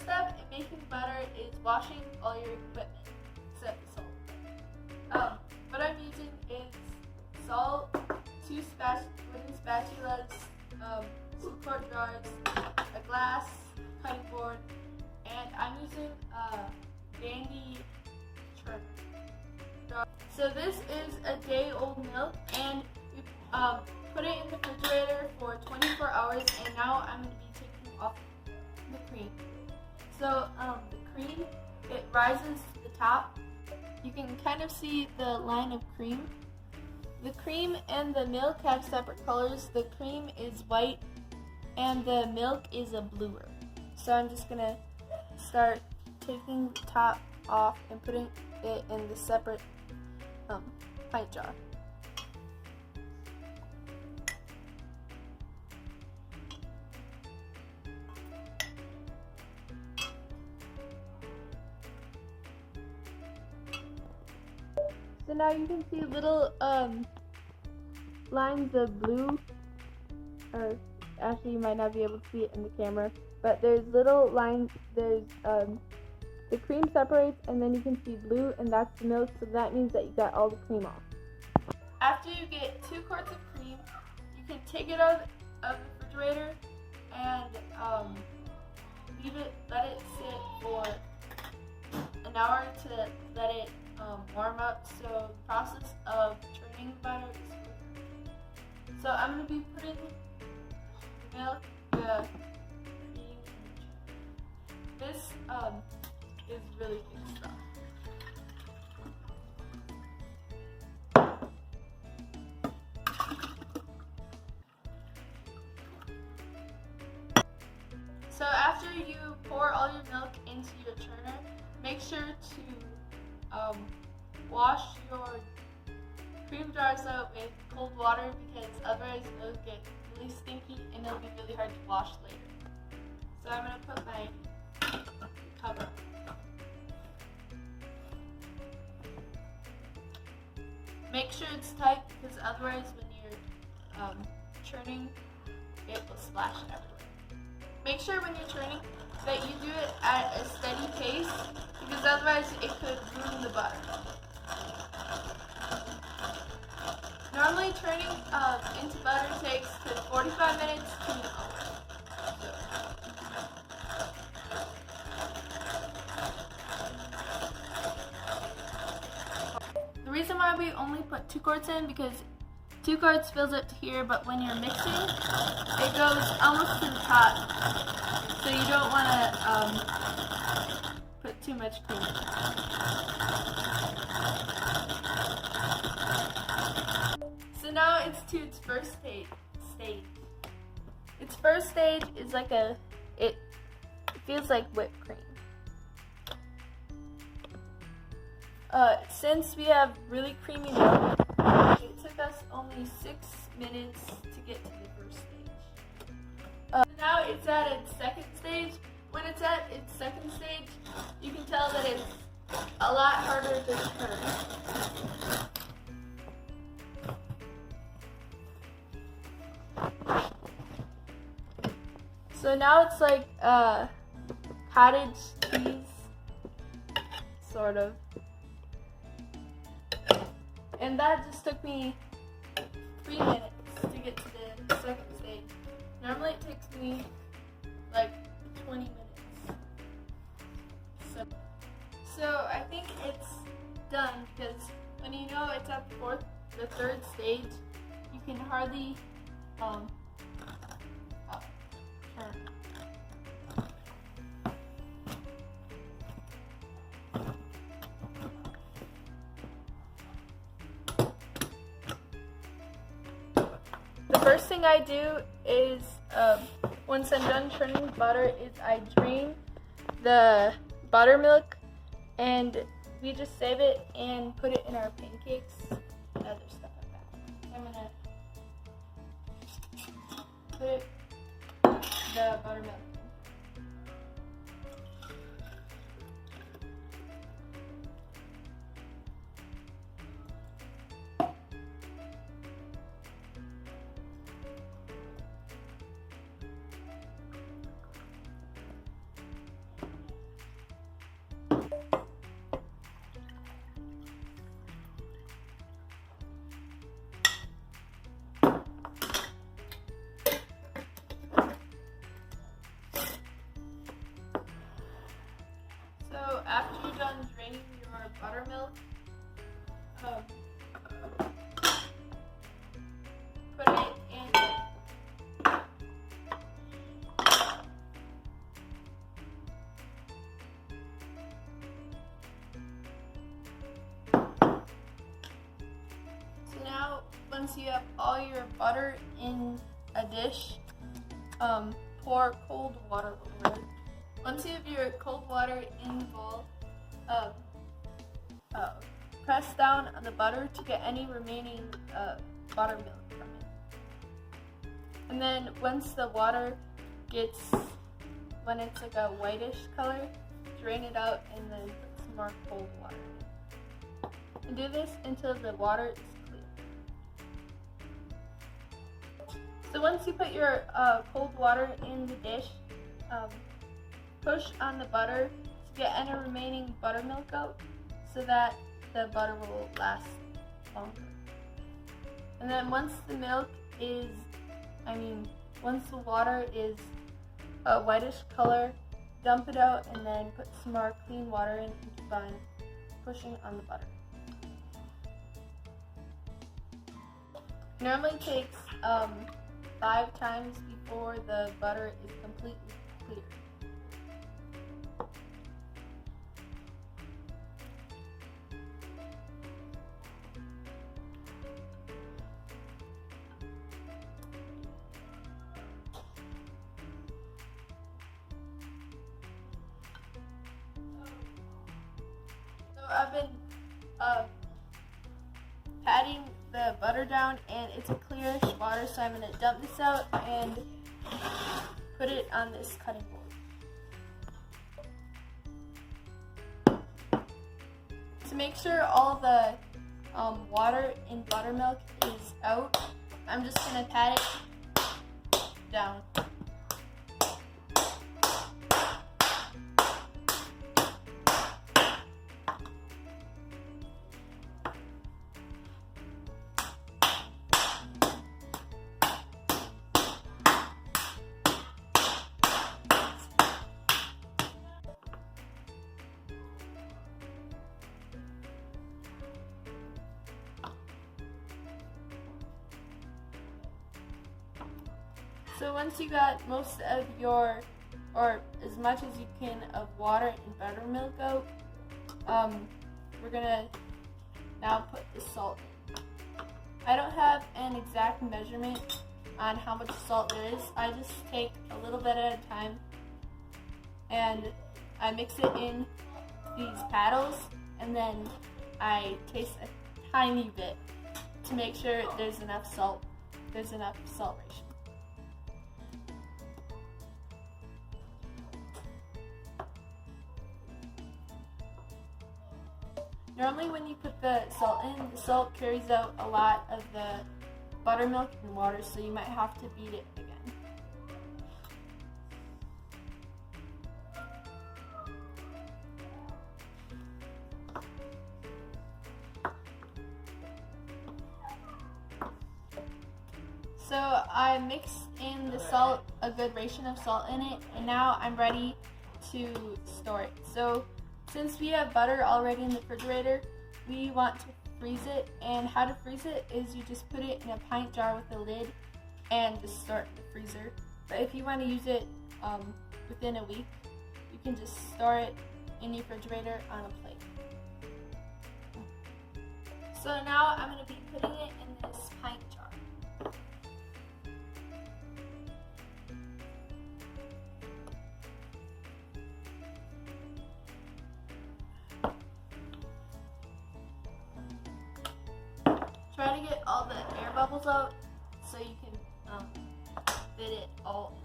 step in making butter is washing all your equipment, except the salt. What I'm using is salt, two wooden spatulas, some quart jars, a glass cutting board, and I'm using a dandy churner. So this is a day-old milk, and we put it in the refrigerator for 24 hours, and now I'm going to be taking off the cream. So the cream, it rises to the top. You can kind of see the line of cream. The cream and the milk have separate colors. The cream is white and the milk is a bluer. So I'm just going to start taking the top off and putting it in the separate pint jar. So now you can see little lines of blue, or actually you might not be able to see it in the camera, but there's little lines, there's the cream separates and then you can see blue, and that's the milk, so that means that you got all the cream off. After you get 2 quarts of cream, you can take it out of the refrigerator and let it sit for an hour to let it warm up, so the process of churning the butter is quicker. So I'm going to be putting the milk, the cream, this is really good stuff. So after you pour all your milk into your churner, make sure to wash your cream jars out with cold water, because otherwise it'll get really stinky and it'll be really hard to wash later. So I'm going to put my cover. Make sure it's tight, because otherwise when you're churning, it will splash everywhere. Make sure when you're churning that you do it at a steady pace, because otherwise it could ruin the butter. Normally turning into butter takes 45 minutes to an hour. The reason why we only put 2 quarts in, because 2 quarts fills up to here, but when you're mixing, it goes almost to the top, so you don't want to put too much cream in. So now it's to its first stage. Its first stage is like it feels like whipped cream. Since we have really creamy milk, it took us only 6 minutes to get to the first stage. Now it's at its second stage. When it's at its second stage, you can tell that it's a lot harder to turn. So now it's like cottage cheese, sort of. And that just took me 3 minutes to get to the second stage. Normally it takes me like 20 minutes. So I think it's done, because when you know it's at the third stage, you can hardly turn. The first thing I do is, once I'm done churning butter, is I drain the buttermilk, and we just save it and put it in our pancakes and other stuff like that. So I'm gonna put the buttermilk in. done draining your buttermilk, put it in. So now, once you have all your butter in a dish, pour cold water over it. Once you have your cold water in the bowl, press down on the butter to get any remaining buttermilk from it. And then once the water gets, when it's like a whitish color, drain it out and then put some more cold water in it. And do this until the water is clear. So once you put your cold water in the dish, push on the butter to get any remaining buttermilk out so that the butter will last longer. And then once the water is a whitish color, dump it out and then put some more clean water in and keep on pushing on the butter. Normally takes 5 times before the butter is completely clear. So I've been patting the butter down and it's a clearish water, so I'm going to dump this out and put it on this cutting board. To make sure all the water in buttermilk is out, I'm just going to pat it down. So once you got most of your, or as much as you can of water and buttermilk out, we're gonna now put the salt in. I don't have an exact measurement on how much salt there is. I just take a little bit at a time and I mix it in these paddles and then I taste a tiny bit to make sure there's enough salt ration. Normally when you put the salt in, the salt carries out a lot of the buttermilk and water, so you might have to beat it again. So I mixed in the salt, a good ration of salt in it, and now I'm ready to store it. So since we have butter already in the refrigerator, we want to freeze it, and how to freeze it is you just put it in a pint jar with a lid and just store it in the freezer. But if you want to use it within a week, you can just store it in your refrigerator on a plate. So now I'm going to be putting it in this pint jar. Try to get all the air bubbles out so you can fit it all in.